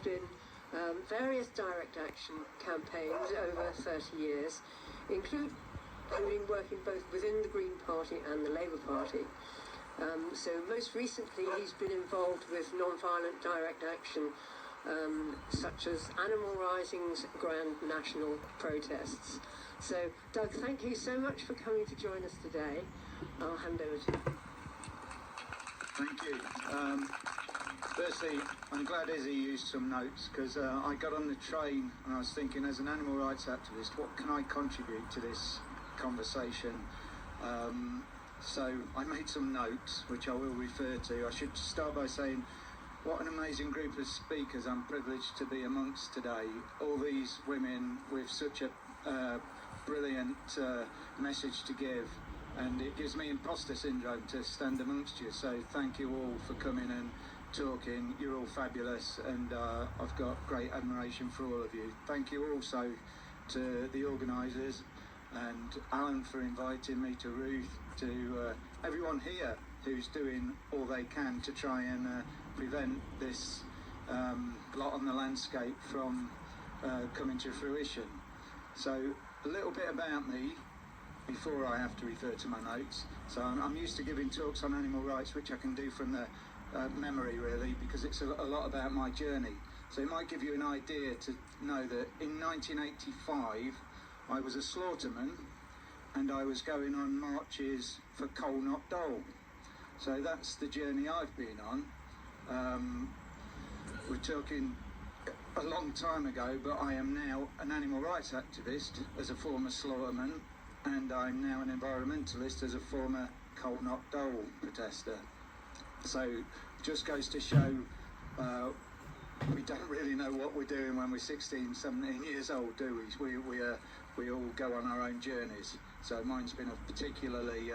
involved in various direct action campaigns over 30 years, including working both within the Green Party and the Labour Party. So most recently he's been involved with non-violent direct action such as Animal Rising's grand national protests. So Doug, thank you so much for coming to join us today. I'll hand over to you. Thank you. Firstly, I'm glad Izzy used some notes, because I got on the train and I was thinking, as an animal rights activist, what can I contribute to this conversation? So I made some notes, which I will refer to. I should start by saying what an amazing group of speakers I'm privileged to be amongst today. All these women with such a brilliant message to give, and it gives me imposter syndrome to stand amongst you. So thank you all for coming and talking. You're all fabulous, and I've got great admiration for all of you. Thank you also to the organisers and Alan for inviting me, to Ruth, to everyone here who's doing all they can to try and prevent this blot on the landscape from coming to fruition. So a little bit about me before I have to refer to my notes. So I'm used to giving talks on animal rights, which I can do from the memory really, because it's a lot about my journey. So it might give you an idea to know that in 1985 I was a slaughterman, and I was going on marches for coal not dole. So that's the journey I've been on. We're talking a long time ago, but I am now an animal rights activist as a former slaughterman, and I'm now an environmentalist as a former coal not dole protester. So just goes to show we don't really know what we're doing when we're 16, 17 years old, do we? We all go on our own journeys. So mine's been a particularly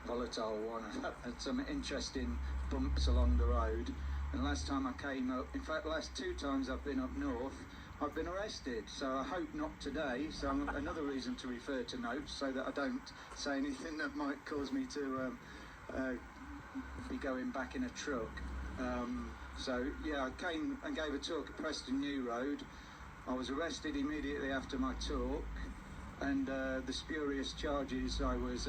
volatile one. I've had some interesting bumps along the road. And last time I came up, in fact, the last two times I've been up north, I've been arrested. So I hope not today. So another reason to refer to notes, so that I don't say anything that might cause me to be going back in a truck. So yeah, I came and gave a talk at Preston New Road. I was arrested immediately after my talk, and the spurious charges I was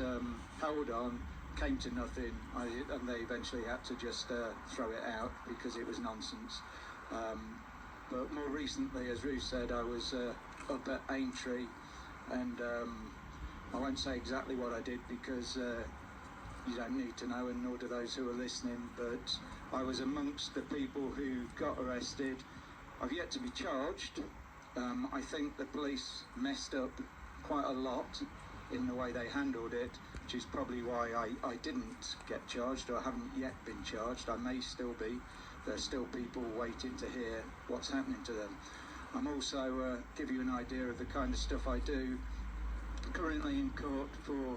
held on came to nothing, and they eventually had to just throw it out because it was nonsense. But more recently, as Ruth said, I was up at Aintree, and I won't say exactly what I did because you don't need to know, and nor do those who are listening, but I was amongst the people who got arrested. I've yet to be charged. I think the police messed up quite a lot in the way they handled it, which is probably why I didn't get charged, or I haven't yet been charged. I may still be. There's still people waiting to hear what's happening to them. I'm also give you an idea of the kind of stuff I do. Currently in court for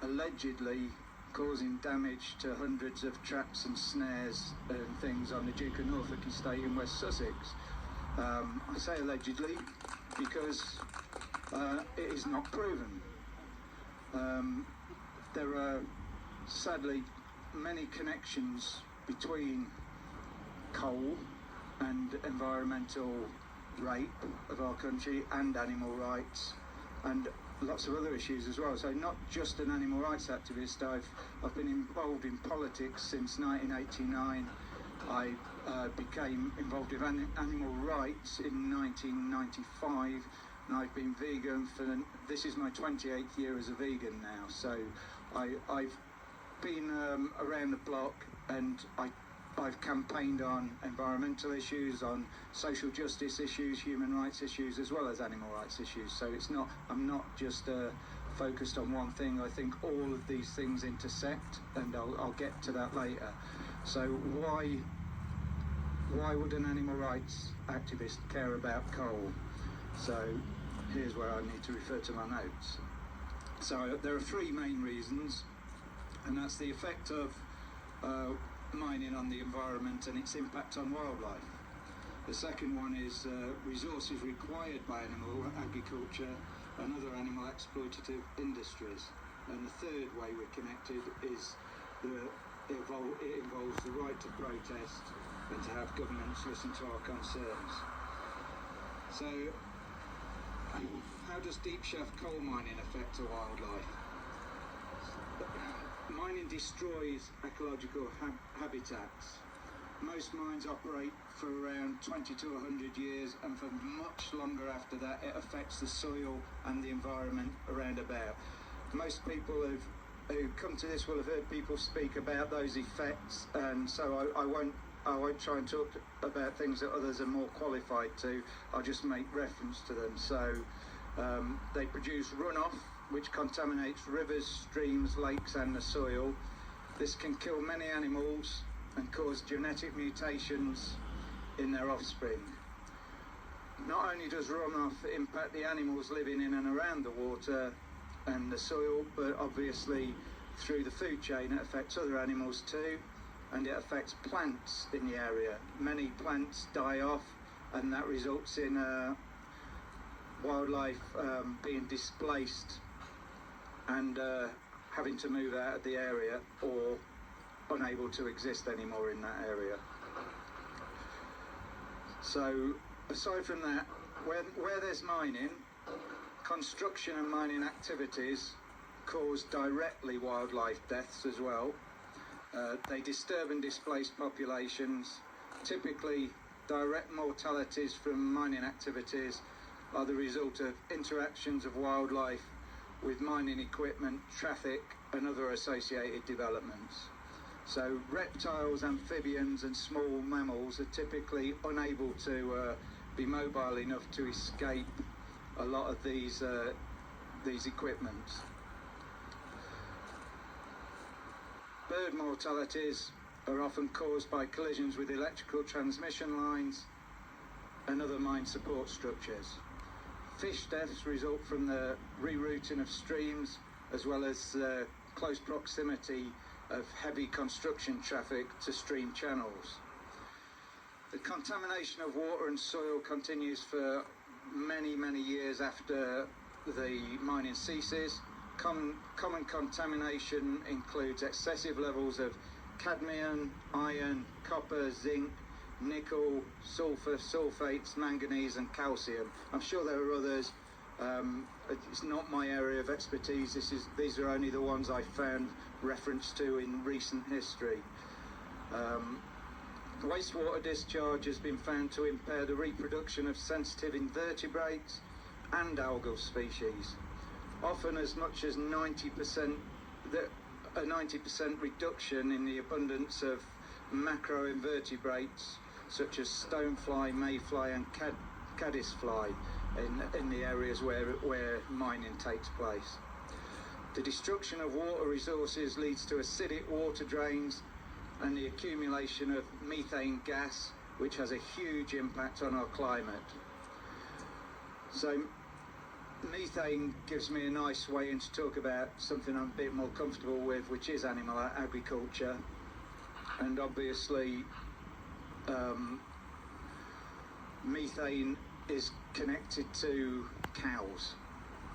allegedly causing damage to hundreds of traps and snares and things on the Duke of Norfolk estate in West Sussex. I say allegedly because it is not proven. There are sadly many connections between coal and environmental rape of our country and animal rights, and lots of other issues as well. So not just an animal rights activist. I've been involved in politics since 1989. I became involved with animal rights in 1995, and I've been vegan this is my 28th year as a vegan now. So I've been around the block, and I've campaigned on environmental issues, on social justice issues, human rights issues, as well as animal rights issues. So I'm not just focused on one thing. I think all of these things intersect, and I'll get to that later. So why would an animal rights activist care about coal? So here's where I need to refer to my notes. So there are three main reasons, and that's the effect of mining on the environment and its impact on wildlife. The second one is resources required by animal agriculture and other animal exploitative industries. And the third way we're connected is it involves the right to protest and to have governments listen to our concerns. So, how does deep shaft coal mining affect our wildlife? Mining destroys ecological habitats. Most mines operate for around 20 to 100 years, and for much longer after that it affects the soil and the environment around about. Most people who come to this will have heard people speak about those effects, and so I won't try and talk about things that others are more qualified to. I'll just make reference to them. So they produce runoff which contaminates rivers, streams, lakes and the soil. This can kill many animals and cause genetic mutations in their offspring. Not only does runoff impact the animals living in and around the water and the soil, but obviously through the food chain it affects other animals too, and it affects plants in the area. Many plants die off, and that results in wildlife being displaced and having to move out of the area or unable to exist anymore in that area. So aside from that, where there's mining, construction and mining activities cause directly wildlife deaths as well. They disturb and displace populations. Typically, direct mortalities from mining activities are the result of interactions of wildlife with mining equipment, traffic and other associated developments. So reptiles, amphibians and small mammals are typically unable to be mobile enough to escape a lot of these equipments. Bird mortalities are often caused by collisions with electrical transmission lines and other mine support structures. Fish deaths result from the rerouting of streams, as well as close proximity of heavy construction traffic to stream channels. The contamination of water and soil continues for many, many years after the mining ceases. Common contamination includes excessive levels of cadmium, iron, copper, zinc, nickel, sulfur, sulfates, manganese and calcium. I'm sure there are others. It's not my area of expertise. These are only the ones I found reference to in recent history. Wastewater discharge has been found to impair the reproduction of sensitive invertebrates and algal species. Often as much as 90% reduction in the abundance of macroinvertebrates such as stonefly, mayfly and caddisfly in the areas where mining takes place. The destruction of water resources leads to acidic water drains and the accumulation of methane gas, which has a huge impact on our climate. So methane gives me a nice way in to talk about something I'm a bit more comfortable with, which is animal agriculture. And obviously methane is connected to cows.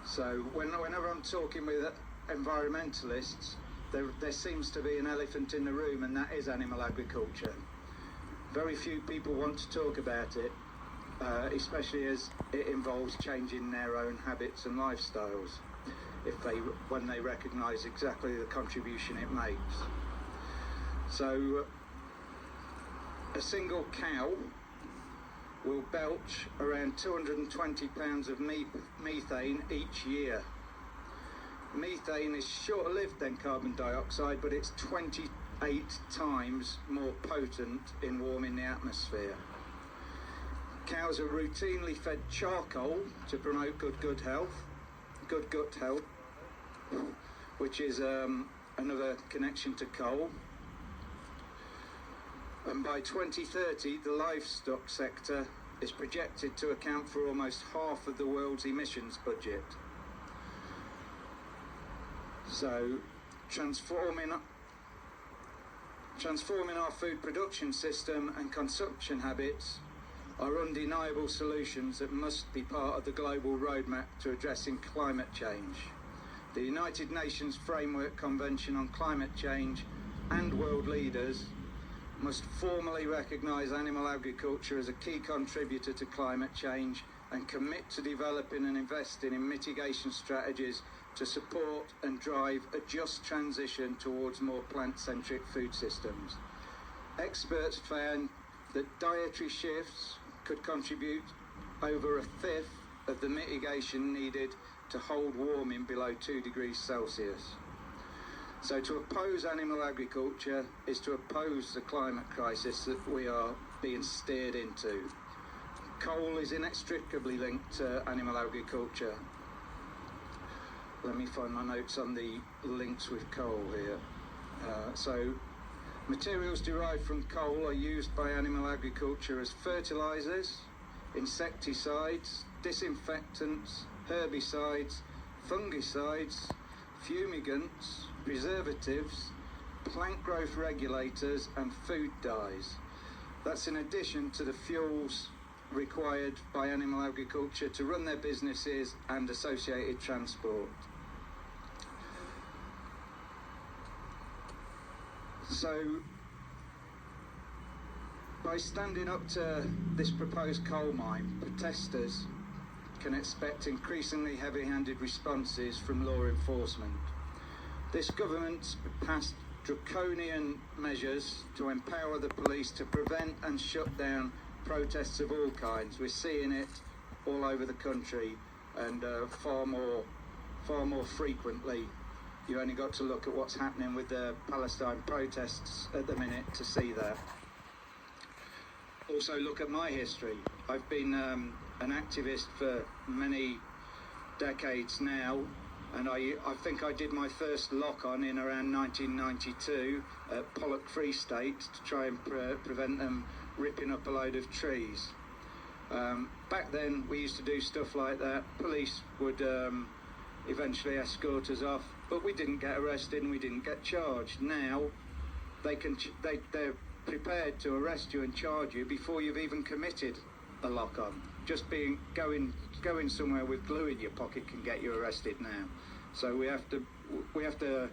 So whenever I'm talking with environmentalists, there seems to be an elephant in the room, and that is animal agriculture. Very few people want to talk about it, especially as it involves changing their own habits and lifestyles, when they recognise exactly the contribution it makes. So a single cow will belch around 220 pounds of methane each year. Methane is shorter lived than carbon dioxide, but it's 28 times more potent in warming the atmosphere. Cows are routinely fed charcoal to promote good gut health, which is another connection to coal. And by 2030, the livestock sector is projected to account for almost half of the world's emissions budget. So, transforming our food production system and consumption habits are undeniable solutions that must be part of the global roadmap to addressing climate change. The United Nations Framework Convention on Climate Change and world leaders must formally recognise animal agriculture as a key contributor to climate change and commit to developing and investing in mitigation strategies to support and drive a just transition towards more plant-centric food systems. Experts found that dietary shifts could contribute over a fifth of the mitigation needed to hold warming below 2 degrees Celsius. So to oppose animal agriculture is to oppose the climate crisis that we are being steered into. Coal is inextricably linked to animal agriculture. Let me find my notes on the links with coal here. So materials derived from coal are used by animal agriculture as fertilisers, insecticides, disinfectants, herbicides, fungicides, fumigants, preservatives, plant growth regulators and food dyes. That's in addition to the fuels required by animal agriculture to run their businesses and associated transport. So, by standing up to this proposed coal mine, protesters can expect increasingly heavy-handed responses from law enforcement. This government's passed draconian measures to empower the police to prevent and shut down protests of all kinds. We're seeing it all over the country, and far more frequently. You only got to look at what's happening with the Palestine protests at the minute to see that. Also look at my history. I've been an activist for many decades now, and I think I did my first lock-on in around 1992 at Pollock Free State to try and prevent them ripping up a load of trees. Back then we used to do stuff like that. Police would eventually escort us off, but we didn't get arrested and we didn't get charged. Now they're prepared to arrest you and charge you before you've even committed a lock-on. Just going somewhere with glue in your pocket can get you arrested now. So we have to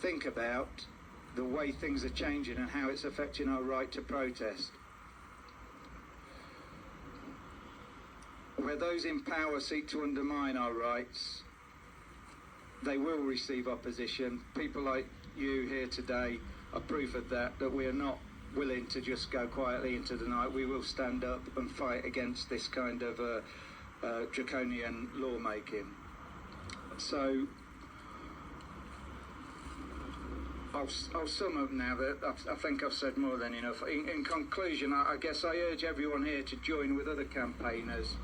think about the way things are changing and how it's affecting our right to protest. Where those in power seek to undermine our rights, they will receive opposition. People like you here today are proof of that we are not willing to just go quietly into the night. We will stand up and fight against this kind of draconian lawmaking. So I'll sum up now that I think I've said more than enough. In conclusion, I guess I urge everyone here to join with other campaigners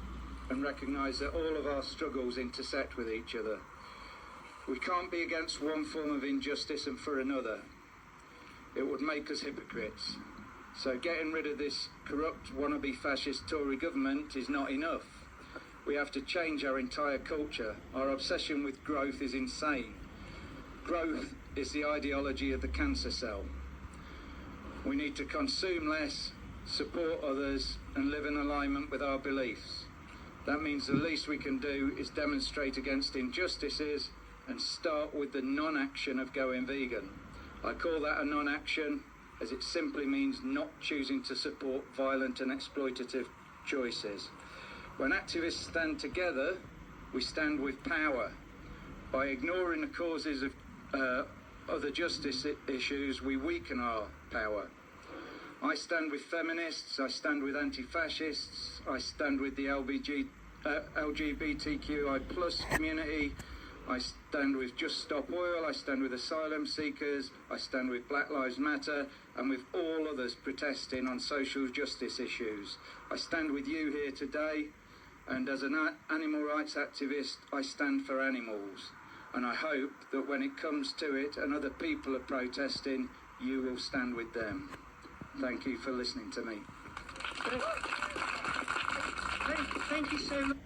and recognise that all of our struggles intersect with each other. We can't be against one form of injustice and for another. It would make us hypocrites. So getting rid of this corrupt, wannabe fascist Tory government is not enough. We have to change our entire culture. Our obsession with growth is insane. Growth is the ideology of the cancer cell. We need to consume less, support others, and live in alignment with our beliefs. That means the least we can do is demonstrate against injustices and start with the non-action of going vegan. I call that a non-action as it simply means not choosing to support violent and exploitative choices. When activists stand together, we stand with power. By ignoring the causes of other justice issues, we weaken our power. I stand with feminists, I stand with anti-fascists, I stand with the LGBTQI+ community, I stand with Just Stop Oil, I stand with asylum seekers, I stand with Black Lives Matter, and with all others protesting on social justice issues. I stand with you here today, and as an animal rights activist, I stand for animals. And I hope that when it comes to it and other people are protesting, you will stand with them. Thank you for listening to me. Thank you so much.